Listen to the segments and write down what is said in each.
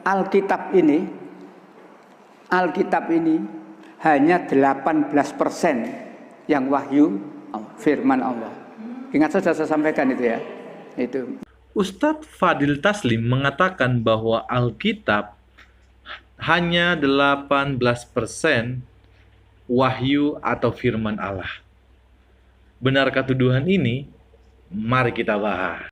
Alkitab ini hanya 18% yang wahyu firman Allah. Ingat sudah saya sampaikan itu ya. Itu. Ustadz Fadil Taslim mengatakan bahwa Alkitab hanya 18% wahyu atau firman Allah. Benarkah tuduhan ini? Mari kita bahas.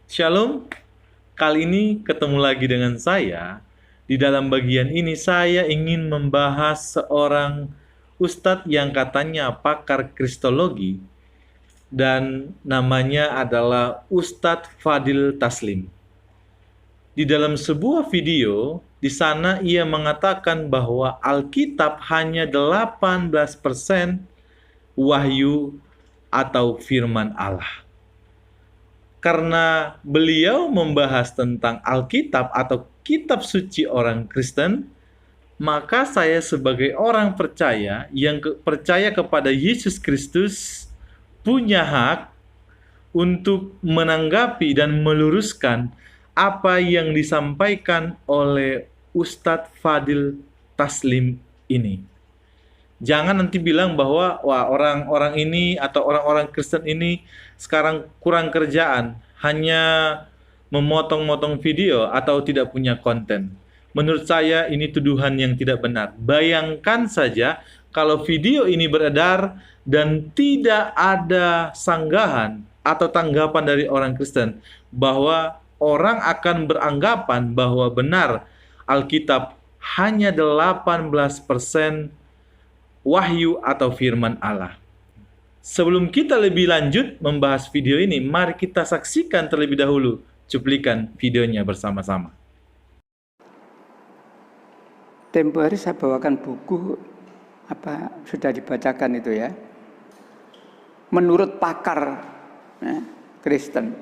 Shalom, kali ini ketemu lagi dengan saya. Di dalam bagian ini saya ingin membahas seorang ustadz yang katanya pakar kristologi dan namanya adalah Ustadz Fadil Taslim. Di dalam sebuah video, di sana ia mengatakan bahwa Alkitab hanya 18% wahyu atau firman Allah. Karena beliau membahas tentang Alkitab atau kitab suci orang Kristen, maka saya sebagai orang percaya yang percaya kepada Yesus Kristus punya hak untuk menanggapi dan meluruskan apa yang disampaikan oleh Ustadz Fadil Taslim ini. Jangan nanti bilang bahwa wah orang-orang ini atau orang-orang Kristen ini sekarang kurang kerjaan, hanya memotong-motong video atau tidak punya konten. Menurut saya ini tuduhan yang tidak benar. Bayangkan saja kalau video ini beredar dan tidak ada sanggahan atau tanggapan dari orang Kristen, bahwa orang akan beranggapan bahwa benar Alkitab hanya 18% wahyu atau firman Allah. Sebelum kita lebih lanjut membahas video ini, mari kita saksikan terlebih dahulu cuplikan videonya bersama-sama. Tempo hari saya bawakan buku sudah dibacakan itu ya. Menurut pakar Kristen.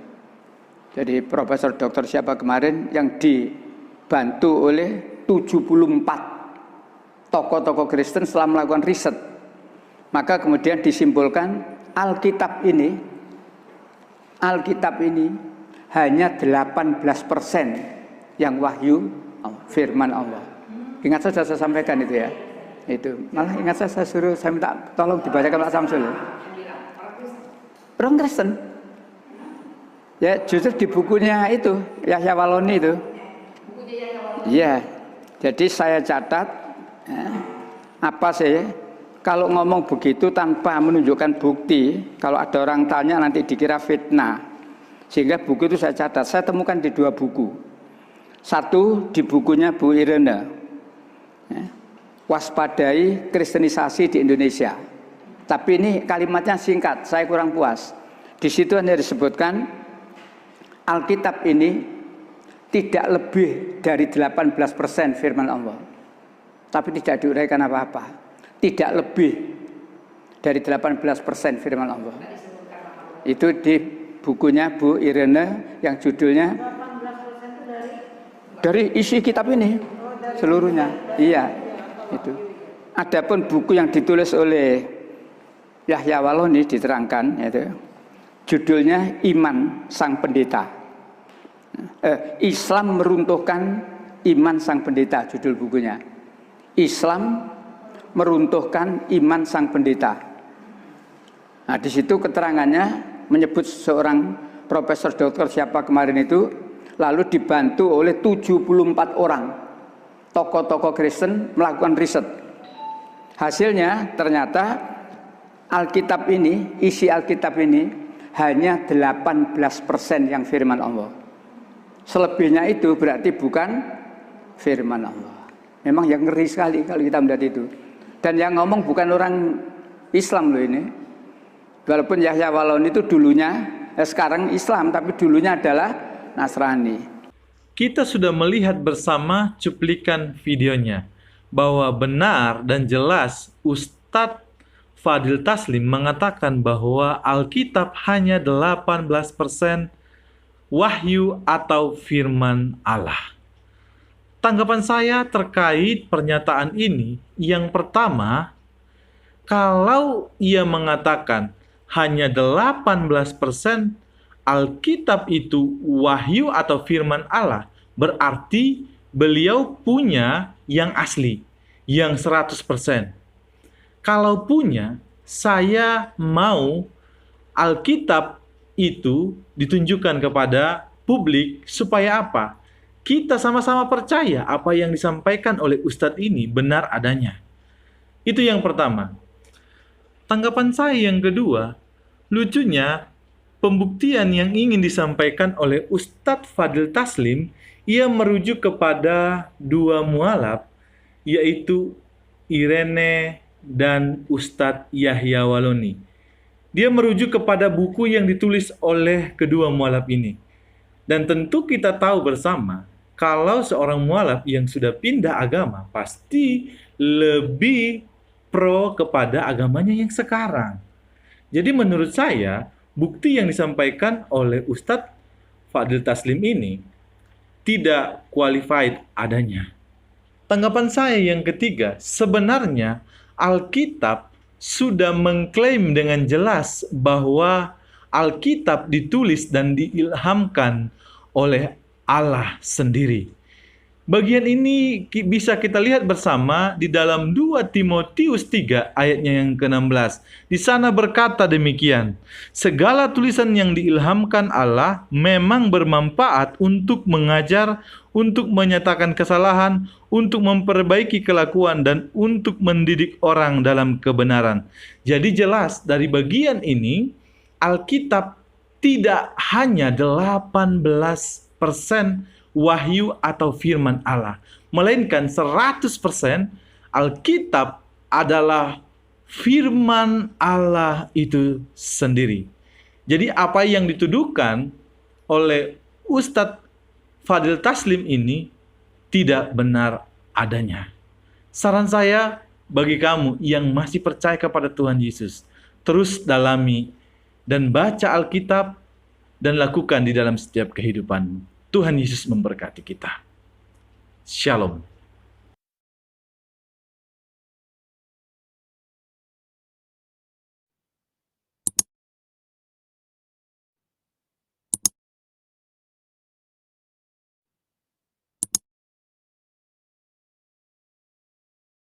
Jadi Profesor Doktor siapa kemarin yang dibantu oleh 74 tokoh-tokoh Kristen setelah melakukan riset, maka kemudian disimpulkan Alkitab ini hanya 18% yang wahyu firman Allah. Ingat saja saya sampaikan itu ya. Itu malah ingat saya minta tolong dibacakan Pak Samsul. Orang Kristen. Ya justru di bukunya itu Yahya Waloni itu. Iya. Jadi saya catat apa sih kalau ngomong begitu tanpa menunjukkan bukti, kalau ada orang tanya nanti dikira fitnah. Sehingga buku itu saya catat, saya temukan di 2 buku. Satu di bukunya Bu Irene, Waspadai Kristenisasi di Indonesia. Tapi ini kalimatnya singkat, saya kurang puas. Di situ hanya disebutkan Alkitab ini tidak lebih dari 18% firman Allah. Tapi tidak diuraikan apa-apa. Tidak lebih dari 18% firman Allah. Itu di bukunya Bu Irene yang judulnya dari isi kitab ini seluruhnya. Iya, itu. Adapun buku yang ditulis oleh Yahya Waloni diterangkan yaitu judulnya Iman Sang Pendeta. Islam meruntuhkan iman sang pendeta, judul bukunya. Islam meruntuhkan iman sang pendeta. Nah, di situ keterangannya menyebut seorang profesor doktor siapa kemarin itu, lalu dibantu oleh 74 orang tokoh-tokoh Kristen melakukan riset. Hasilnya ternyata Alkitab ini, isi Alkitab ini hanya 18% yang firman Allah. Selebihnya itu berarti bukan firman Allah. Memang yang ngeri sekali kalau kita melihat itu. Dan yang ngomong bukan orang Islam loh ini. Walaupun Yahya Waloni itu dulunya, sekarang Islam, tapi dulunya adalah Nasrani. Kita sudah melihat bersama cuplikan videonya, bahwa benar dan jelas Ustadz Fadil Taslim mengatakan bahwa Alkitab hanya 18% wahyu atau firman Allah. Tanggapan saya terkait pernyataan ini, yang pertama, kalau ia mengatakan hanya 18% Alkitab itu wahyu atau firman Allah, berarti beliau punya yang asli, yang 100%. Kalau punya, saya mau Alkitab itu ditunjukkan kepada publik supaya apa? Kita sama-sama percaya apa yang disampaikan oleh Ustadz ini benar adanya. Itu yang pertama. Tanggapan saya yang kedua, lucunya pembuktian yang ingin disampaikan oleh Ustadz Fadil Taslim, ia merujuk kepada dua mualaf, yaitu Irene dan Ustadz Yahya Waloni. Dia merujuk kepada buku yang ditulis oleh kedua mualaf ini. Dan tentu kita tahu bersama, kalau seorang mualaf yang sudah pindah agama, pasti lebih pro kepada agamanya yang sekarang. Jadi menurut saya, bukti yang disampaikan oleh Ustadz Fadil Taslim ini tidak qualified adanya. Tanggapan saya yang ketiga, sebenarnya Alkitab sudah mengklaim dengan jelas bahwa Alkitab ditulis dan diilhamkan oleh Allah sendiri. Bagian ini bisa kita lihat bersama di dalam 2 Timotius 3 ayatnya yang ke-16. Di sana berkata demikian, segala tulisan yang diilhamkan Allah memang bermanfaat untuk mengajar, untuk menyatakan kesalahan, untuk memperbaiki kelakuan, dan untuk mendidik orang dalam kebenaran. Jadi jelas dari bagian ini, Alkitab tidak hanya 18% wahyu atau firman Allah, melainkan 100% Alkitab adalah firman Allah itu sendiri. Jadi apa yang dituduhkan oleh Ustadz Fadil Taslim ini tidak benar adanya. Saran saya bagi kamu yang masih percaya kepada Tuhan Yesus, terus dalami dan baca Alkitab dan lakukan di dalam setiap kehidupanmu. Tuhan Yesus memberkati kita. Shalom.